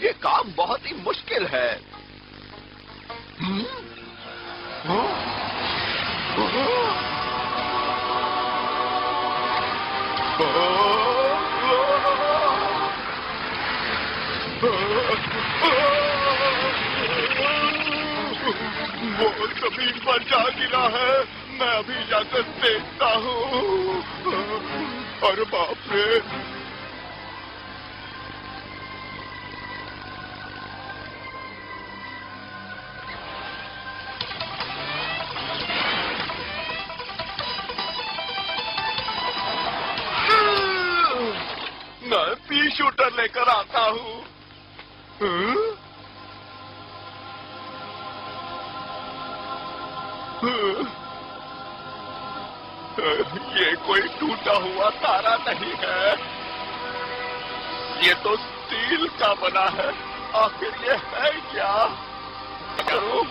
ये काम बहुत ही मुश्किल है। वो जमीन पर जा गिरा है। मैं अभी जाकर देखता हूँ। अरे बाप रे! मैं पी शूटर लेकर आता हूँ। ये कोई टूटा हुआ तारा नहीं है। ये तो स्टील का बना है। आखिर ये है क्या? करूं?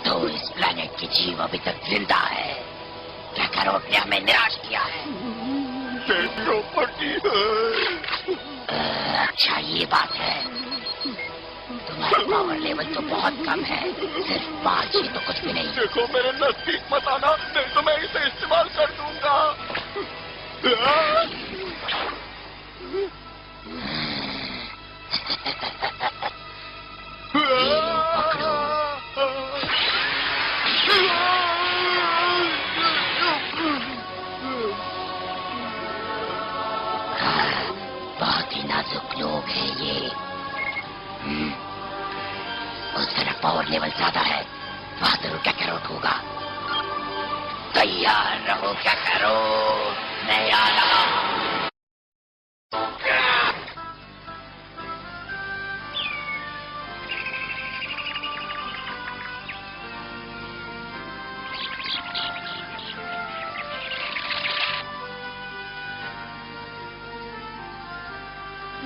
तो इस प्लेनेट के जीव अभी तक जिंदा है। क्या करो ने हमें निराश किया है। अच्छा ये बात है। तुम्हारा पावर लेवल तो बहुत कम है। सिर्फ 5 ही तो कुछ भी नहीं। देखो मेरे नजदीक मत आना, नहीं तो मैं इसे इस्तेमाल कर दूंगा। पकड़ो। बहुत ही नाजुक लोग हैं ये। उस तरफ पावर लेवल ज्यादा है। वहां जरूर क्या करो होगा। तैयार रहो क्या करो, मैं आ रहा हूं।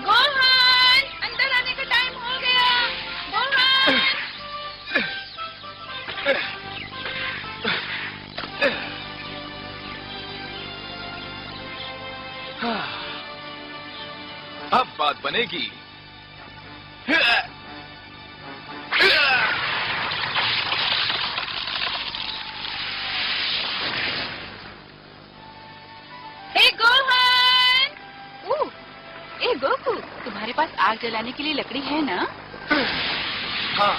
गोहान, अंदर आने का टाइम हो गया। गोहान। अब बात बनेगी। गोहान। गोकू, तुम्हारे पास आग जलाने के लिए लकड़ी है ना? हाँ,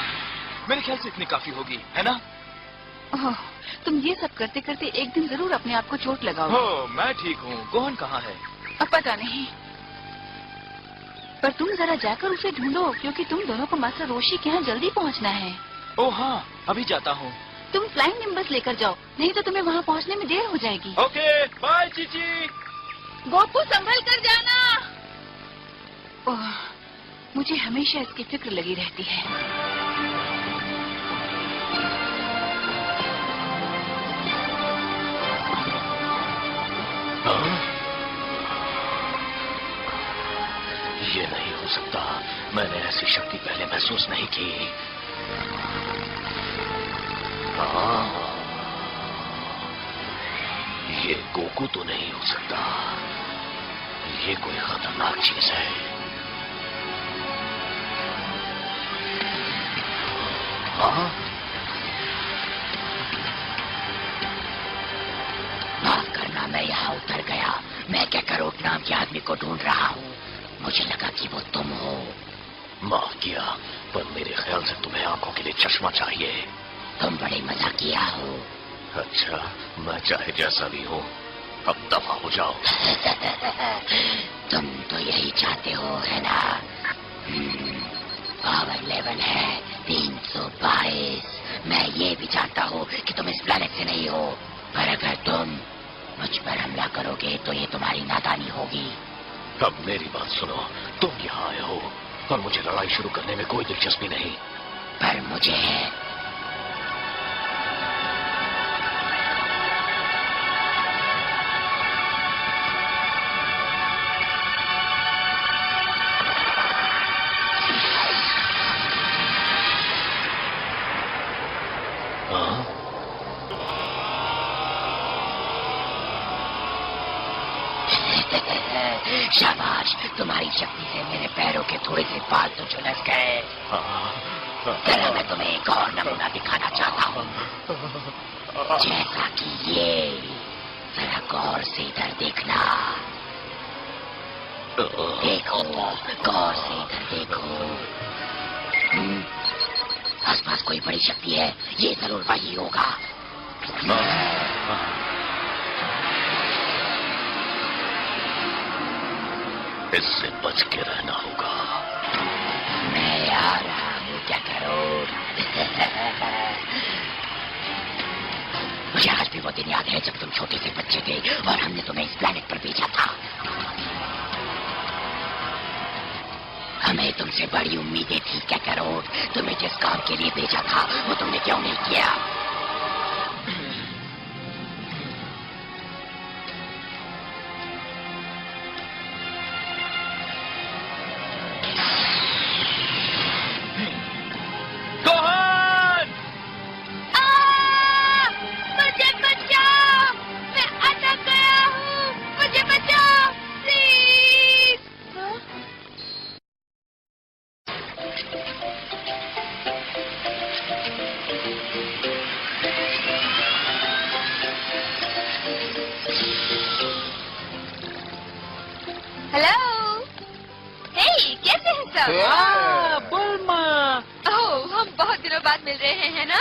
मेरे ख्याल से इतनी काफी होगी, है ना? ओह, तुम ये सब करते करते एक दिन जरूर अपने आप को चोट लगाओगे। हो, मैं ठीक हूँ। गोहन कहाँ है? अब पता नहीं, पर तुम जरा जाकर उसे ढूंढो, क्योंकि तुम दोनों को मास्टर रोशी के यहाँ जल्दी पहुँचना है। ओह हाँ, अभी जाता हूँ। तुम फ्लाइंग निम्बस लेकर जाओ, नहीं तो तुम्हें वहाँ पहुँचने में देर हो जाएगी। Okay, bye Chichi. गोपू संभल कर जाना। ओह, मुझे हमेशा इसकी फिक्र लगी रहती है। ये नहीं हो सकता। मैंने ऐसी शक्ति पहले महसूस नहीं की। ये गोकू तो नहीं हो सकता। ये कोई खतरनाक चीज है। माफ करना, मैं यहाँ उतर गया। मैं क्या करो नाम के आदमी को ढूंढ रहा हूँ। मुझे लगा कि वो तुम हो। माफ किया, पर मेरे ख्याल से तुम्हें आंखों के लिए चश्मा चाहिए। तुम बड़े मजाकिया हो। अच्छा, मैं चाहे जैसा भी हूँ, अब दफा हो जाओ। तुम तो यही चाहते हो, है ना? पावर लेवल है 322। मैं ये भी जानता हूँ कि तुम इस प्लेनेट से नहीं हो, पर अगर तुम मुझ पर हमला करोगे तो ये तुम्हारी नादानी होगी। अब मेरी बात सुनो, तुम यहाँ आए हो और मुझे लड़ाई शुरू करने में कोई दिलचस्पी नहीं, पर मुझे है। शाबाश, तुम्हारी शक्ति से मेरे पैरों के थोड़े से बाल तो झुलस गए। जरा मैं तुम्हें एक और नमूना दिखाना चाहता हूँ, जैसा कि ये। जरा गौर से इधर देखना। देखो, गौर से इधर देखो। आसपास कोई बड़ी शक्ति है, ये जरूर वही होगा। इससे बच के रहना होगा। मैं आ रहा हूँ, क्या करो। मुझे आज भी वो दिन याद है जब तुम छोटे से बच्चे थे और हमने तुम्हें इस प्लेनेट पर भेजा था। हमें तुमसे बड़ी उम्मीदें थी, क्या करो। तुम्हें जिस काम के लिए भेजा था वो तुमने क्यों नहीं किया? बुल्मा। ओह, हम बहुत दिनों बाद मिल रहे हैं ना?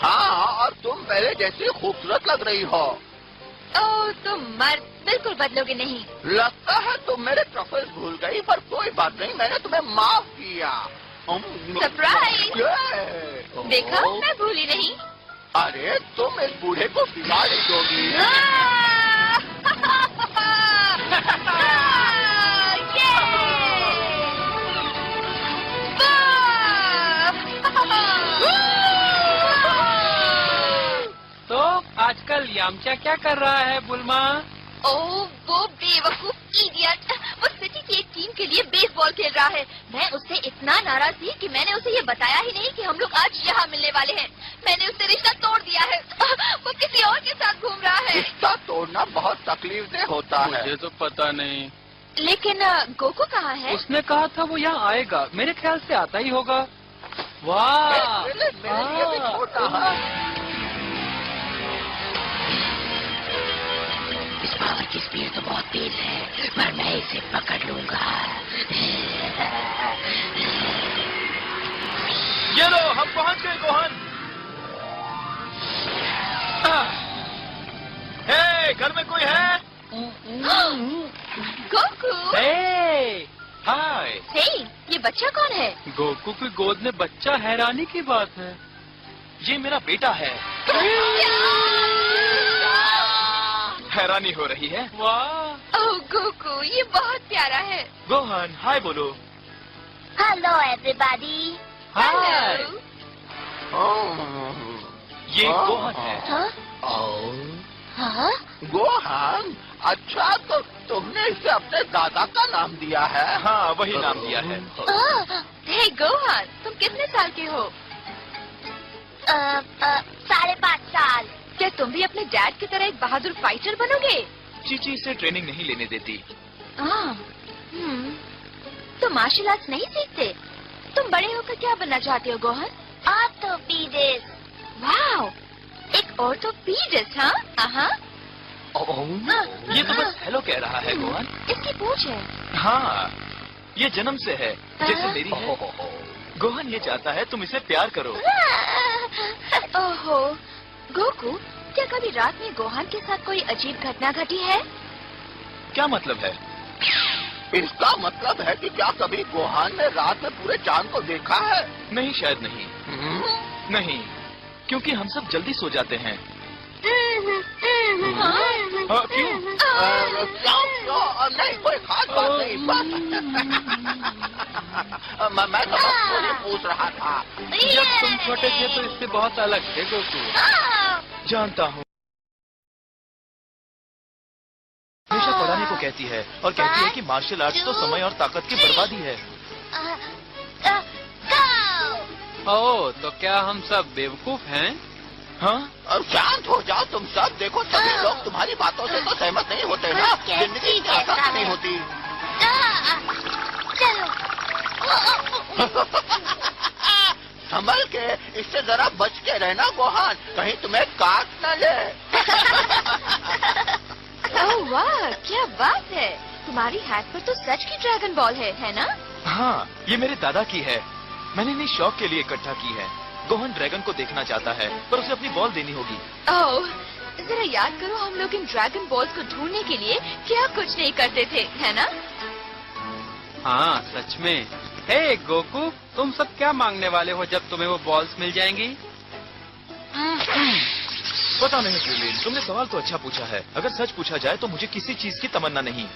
हाँ, और तुम पहले जैसी खूबसूरत लग रही हो। ओह, तुम मर्द बिल्कुल बदलोगे नहीं। लगता है तुम मेरे प्रपोज भूल गई, पर कोई बात नहीं, मैंने तुम्हें माफ किया। सरप्राइज! देखा, मैं भूली नहीं। अरे तुम इस बूढ़े को बिगाड़ दोगी। तो आजकल यामचा क्या कर रहा है बुल्मा? ओह, वो बेवकूफ इडियट, वो सिटी की एक टीम के लिए बेसबॉल खेल रहा है। मैं उससे इतना नाराज थी कि मैंने उसे ये बताया ही नहीं कि हम लोग आज यहाँ मिलने वाले हैं। मैंने उससे रिश्ता तोड़ दिया है। वो किसी और के साथ घूम रहा है। रिश्ता तोड़ना बहुत तकलीफ दे होता है। मुझे तो पता नहीं। लेकिन गोकू कहाँ है? उसने कहा था वो यहाँ आएगा, मेरे ख्याल से आता ही होगा। वाह, मेरे लिए भी छोटा है। इस पावर की स्पीड तो बहुत तेज है, पर मैं इसे पकड़ लूंगा। ये लो, हम पहुंच गए गोहन। हे, घर में कोई है? गोकू! हाय। हे, ये बच्चा कौन है? गोकू की गोद में बच्चा, हैरानी की बात है। ये मेरा बेटा है। हैरानी हो रही है। वाह। ओह गोकू, ये बहुत प्यारा है। गोहन, हाय बोलो। Hello everybody. हाय। ये गोहन है। हाँ? गोहान, अच्छा तो तुमने इसे अपने दादा का नाम दिया है? हाँ, वही नाम दिया है। हे गोहान, तुम कितने साल के हो? 5.5 साल। क्या तुम भी अपने डैड की तरह एक बहादुर फाइटर बनोगे? चीची इसे ट्रेनिंग नहीं लेने देती। तुम मार्शल आर्ट्स नहीं सीखते? तुम बड़े होकर क्या बनना चाहते हो गोहन? ऑर्थोपीडिस्ट। वाह, एक ऑर्थोपीडिस्ट, हाँ? ये तो बस हेलो कह रहा है गोहन। इसकी पूछ है। हाँ, ये जन्म से है, जैसे मेरी है। गोहन ये चाहता है तुम इसे प्यार करो। ओहो, गोकू, क्या कभी रात में गोहान के साथ कोई अजीब घटना घटी है? क्या मतलब है? इसका मतलब है कि क्या कभी गोहान ने रात में पूरे चांद को देखा है? नहीं, शायद नहीं। नहीं, क्योंकि हम सब जल्दी सो जाते हैं। क्यों? क्यों? नहीं, कोई खास बात नहीं, बस मैं तो बस मुझे पूछ रहा था। जब तुम छोटे थे तो इससे बहुत अलग थे गोकू। जानता हूँ। हमेशा पढ़ाने को कहती है और कहती है कि मार्शल आर्ट्स तो समय और ताकत की बर्बादी है। ओह, तो क्या हम सब बेवकूफ हैं? हाँ? अब शांत हो जाओ तुम सब। देखो सभी लोग तुम्हारी बातों से तो सहमत नहीं होते ना। जिंदगी इतनी आसान नहीं होती। संभल के, इससे जरा बच के रहना गोहान, कहीं तुम्हें काट न ले। ओह वाह, क्या बात है। तुम्हारी हैट पर तो सच की ड्रैगन बॉल है ना? हाँ, ये मेरे दादा की है। मैंने इन्हें शौक के लिए इकट्ठा की है। गोहान ड्रैगन को देखना चाहता है, पर उसे अपनी बॉल देनी होगी। ओह, जरा याद करो हम लोग इन ड्रैगन बॉल्स को ढूंढने के लिए क्या कुछ नहीं करते थे, है ना? हाँ, सच में। हे गोकू, तुम सब क्या मांगने वाले हो जब तुम्हें वो बॉल्स मिल जाएंगी? पता नहीं क्रिलिन, तुमने सवाल तो अच्छा पूछा है। अगर सच पूछा जाए तो मुझे किसी चीज की तमन्ना नहीं।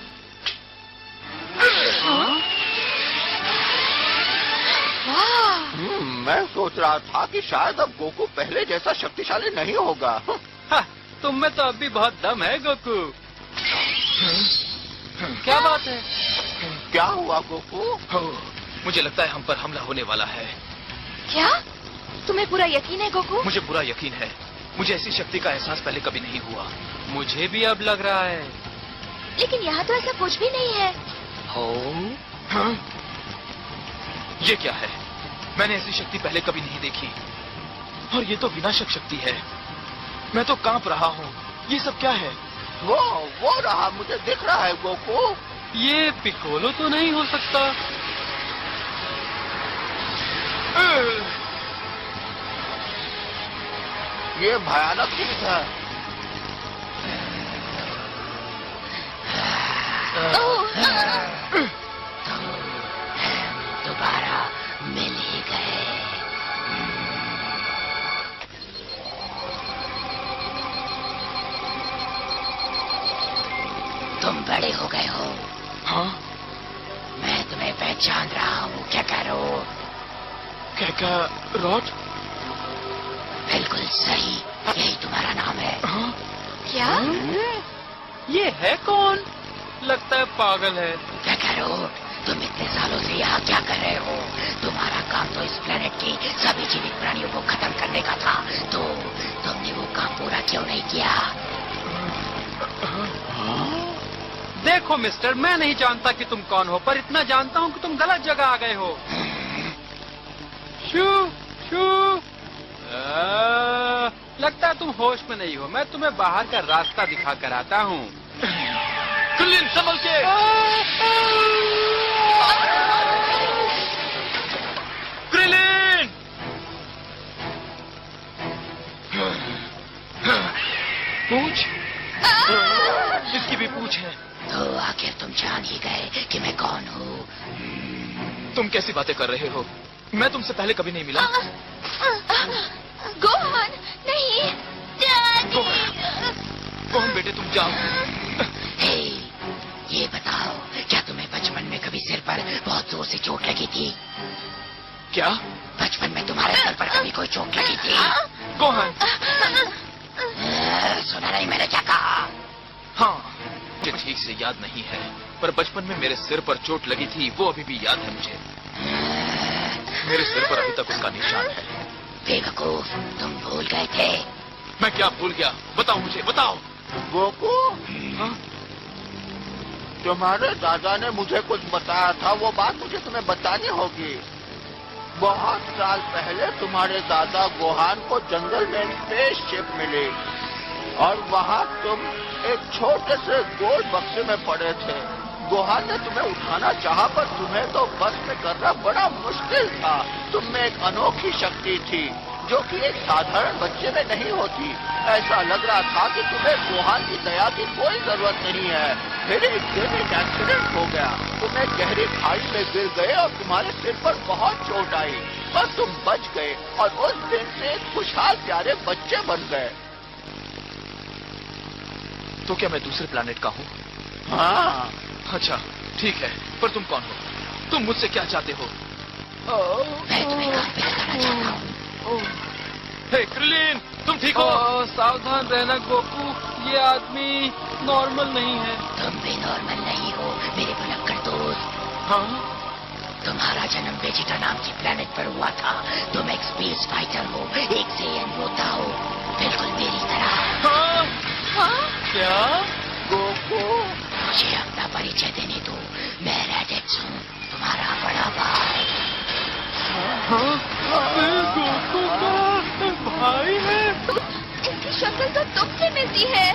मैं सोच रहा था कि शायद अब गोकू पहले जैसा शक्तिशाली नहीं होगा। हाँ, तुम में तो अब भी बहुत दम है गोकू। क्या बात है? क्या हुआ गोकू? मुझे लगता है हम पर हमला होने वाला है। क्या? तुम्हें पूरा यकीन है गोकू? मुझे पूरा यकीन है। मुझे ऐसी शक्ति का एहसास पहले कभी नहीं हुआ। मुझे भी अब लग रहा है। लेकिन यहाँ तो ऐसा कुछ भी नहीं है। हाँ? ये क्या है? मैंने ऐसी शक्ति पहले कभी नहीं देखी, और ये तो विनाशक शक्ति है। मैं तो कांप रहा हूँ। ये सब क्या है? वो रहा, मुझे दिख रहा है गोकू। ये पिकोलो तो नहीं हो सकता। ये भयानक चीज है। दोबारा मिल ही गए। तुम बड़े हो गए हो। हाँ? मैं तुम्हें पहचान रहा हूँ। क्या करो? क्या रॉट? बिल्कुल सही, यही तुम्हारा नाम है। हाँ? क्या? ये है कौन? लगता है पागल है। क्या करो? तुम इतने सालों से यहाँ क्या कर रहे हो? तुम्हारा काम तो इस प्लेनेट की सभी जीवित प्राणियों को खत्म करने का था, तो तुमने वो काम पूरा क्यों नहीं किया? देखो मिस्टर, मैं नहीं जानता कि तुम कौन हो, पर इतना जानता हूँ कि तुम गलत जगह आ गए हो। शू शू। लगता है तुम होश में नहीं हो। मैं तुम्हें बाहर का रास्ता दिखा कर आता हूँ। क्रिलिन, संभल के। क्रिलिन! पूछ? इसकी भी पूछ है। तो आखिर तुम जान ही गए कि मैं कौन हूँ। तुम कैसी बातें कर रहे हो? मैं तुमसे पहले कभी नहीं मिला। गोहान, नहीं। कौन बेटे, तुम जाओ। हे, ये बताओ, क्या तुम्हें बचपन में कभी सिर पर बहुत जोर से चोट लगी थी? क्या? बचपन में तुम्हारे सर पर कभी कोई चोट लगी थी? गोहान। सुना नहीं मैंने क्या कहा? हाँ, मुझे ठीक से याद नहीं है, पर बचपन में मेरे सिर पर चोट लगी थी, वो अभी भी याद है मुझे। मेरे सिर पर अभी तक उसका निशान है। बेवकूफ, तुम भूल गए थे। मैं क्या भूल गया? बताओ मुझे, बताओ। गोकू, हाँ? तुम्हारे दादा ने मुझे कुछ बताया था, वो बात मुझे तुम्हें बतानी होगी। बहुत साल पहले तुम्हारे दादा गोहान को जंगल में स्पेसशिप मिली, और वहाँ तुम एक छोटे से गोल बक्से में पड़े थे। गोहान ने तुम्हें उठाना चाहा, पर तुम्हें तो बस में करना बड़ा मुश्किल था। तुम में एक अनोखी शक्ति थी जो कि एक साधारण बच्चे में नहीं होती। ऐसा लग रहा था कि तुम्हें गोहान की दया की कोई जरूरत नहीं है। फिर एक दिन एक एक्सीडेंट हो गया, तुम एक गहरी खाई में गिर गए और तुम्हारे सिर पर बहुत चोट आई, बस तुम बच गए और उस दिन से खुशहाल प्यारे बच्चे बन गए। तो क्या मैं दूसरे प्लैनेट का हूँ? हाँ। अच्छा ठीक है, पर तुम कौन हो? तुम मुझसे क्या चाहते हो? मैं तुम्हें घर पे लगाना चाहता हूँ। हे क्रिलीन, तुम ठीक हो? सावधान रहना गोकू, ये आदमी नॉर्मल नहीं है। तुम भी नॉर्मल नहीं हो मेरे भुलक्कड़ दोस्त। हाँ? तुम्हारा जन्म वेजिटा नाम की प्लेनेट पर हुआ था। तुम एक स्पेस फाइटर हो, एक सेयन योद्धा हो, बिल्कुल मेरी तरह। हाँ? हाँ? क्या? गोकू, मुझे अपना परिचय देने दो। मैं रेडेक्स हूँ, तुम्हारा बड़ा भाई। गोकू का भाई है। इसकी शक्ल तो तुमसे मिलती है।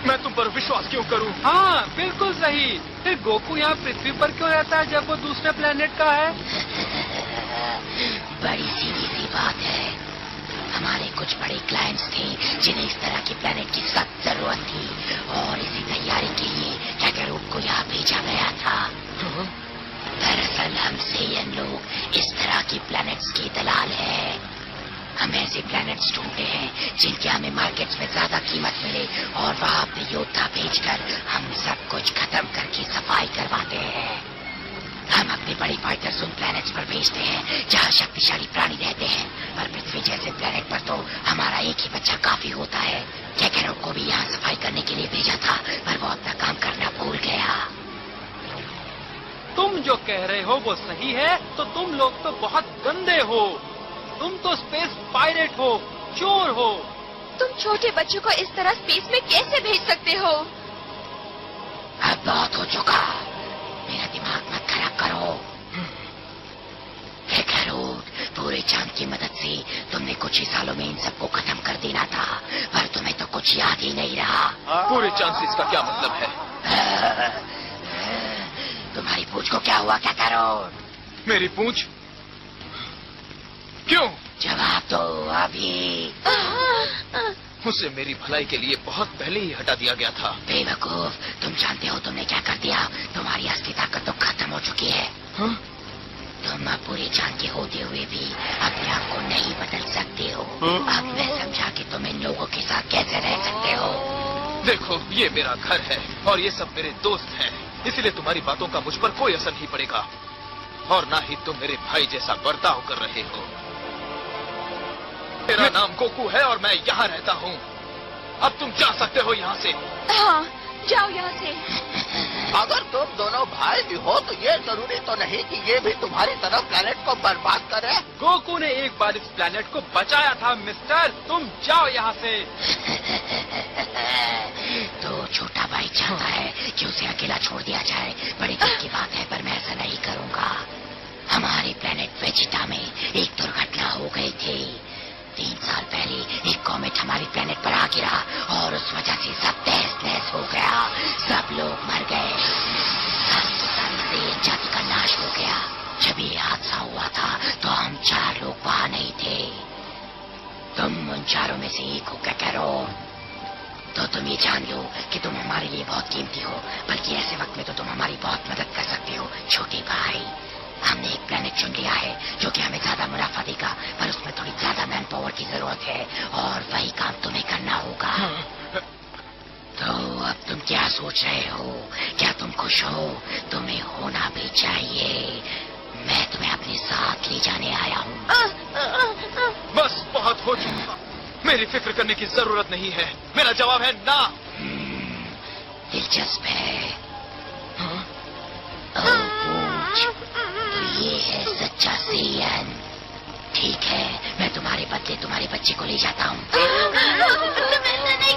मैं तुम पर विश्वास क्यों करूं? हाँ बिल्कुल सही। फिर गोकू यहाँ पृथ्वी पर क्यों रहता है जब वो दूसरे प्लेनेट का है? बड़ी सीधी सी बात है। हमारे कुछ बड़े क्लाइंट्स थे जिन्हें इस तरह की प्लेनेट की सख्त जरूरत थी और इसी तैयारी के लिए कैकरूट को यहाँ भेजा गया था। दरअसल हम सेयन लोग इस तरह की प्लैनेट्स की दलाल है। हम ऐसे प्लैनेट्स ढूंढते हैं जिनके हमें मार्केट्स में ज्यादा कीमत मिले और वहाँ पे योद्धा भेजकर हम सब कुछ खत्म करके सफाई करवाते हैं। हम अपने बड़े फाइटर्स उन प्लैनेट्स पर भेजते हैं जहाँ शक्तिशाली प्राणी रहते हैं, पर पृथ्वी जैसे प्लैनेट पर तो हमारा एक ही बच्चा काफी होता है। कैकरों को भी यहाँ सफाई करने के लिए भेजा था, पर वो अपना काम करना भूल गया। तुम जो कह रहे हो वो सही है, तो तुम लोग तो बहुत गंदे हो। तुम तो स्पेस पायरेट हो, चोर हो। तुम छोटे बच्चों को इस तरह स्पेस में कैसे भेज सकते हो? अब बहुत हो चुका, मेरा दिमाग मत खराब करो। कैकरूट, पूरे चांद की मदद से तुमने कुछ ही सालों में इन सबको खत्म कर देना था, पर तुम्हें तो कुछ याद ही नहीं रहा। पूरे चांसेस का क्या मतलब है? तुम्हारी पूंछ को क्या हुआ कैकरूट? मेरी पूंछ? क्यों? जवाब दो अभी। उसे मेरी भलाई के लिए बहुत पहले ही हटा दिया गया था। बेवकूफ, तुम जानते हो तुमने क्या कर दिया? तुम्हारी असली ताकत तो खत्म हो चुकी है। हाँ? तुम अब पूरे चांद के होते हुए भी अपने आप को नहीं बदल सकते हो। अब मैं समझा कि तुम इन लोगों के साथ कैसे रह सकते हो। देखो, ये मेरा घर है और ये सब मेरे दोस्त हैं, इसलिए तुम्हारी बातों का मुझ पर कोई असर नहीं पड़ेगा और ना ही तुम मेरे भाई जैसा बर्ताव कर रहे हो। मेरा नाम गोकू है और मैं यहाँ रहता हूँ। अब तुम जा सकते हो यहाँ से। हाँ, जाओ यहाँ से। अगर तुम दोनों भाई भी हो तो ये जरूरी तो नहीं कि ये भी तुम्हारी तरह प्लेनेट को बर्बाद करे। गोकू ने एक बार इस प्लेनेट को बचाया था मिस्टर, तुम जाओ यहाँ से। तो छोटा भाई चाहता है कि उसे अकेला छोड़ दिया जाए। बड़ी दुख की बात है, पर मैं ऐसा नहीं करूँगा। हमारे प्लेनेट वेजिटा में एक दुर्घटना हो गई थी। 3 साल पहले एक कॉमेट हमारी प्लेनेट पर आ गिरा और उस वजह से सब तहस नहस हो गया। सब लोग मर गए। से जाति का नाश हो गया। जब ये हादसा हुआ था तो हम 4 लोग वहाँ नहीं थे। तुम उन 4 में से एक हो कैकरूट। तो तुम ये जान लो कि तुम हमारे लिए बहुत कीमती हो, बल्कि ऐसे वक्त में तो तुम हमारी बहुत मदद कर सकते हो छोटे भाई। हमने एक प्लेनेट चुन लिया है जो कि हमें ज्यादा मुनाफा देगा, पर उसमें थोड़ी ज्यादा मैन पावर की जरूरत है और वही काम तुम्हें करना होगा। तो अब तुम क्या सोच रहे हो? क्या तुम खुश हो? तुम्हें होना भी चाहिए। मैं तुम्हें अपने साथ ले जाने आया हूँ। बस बहुत हो चुका, मेरी फिक्र करने की जरूरत नहीं है। मेरा जवाब है ना। दिलचस्प है। हाँ? तो ये है सच्चा सेयन। ठीक है, मैं तुम्हारे बदले तुम्हारे बच्चे को ले जाता हूँ। तुम ऐसा नहीं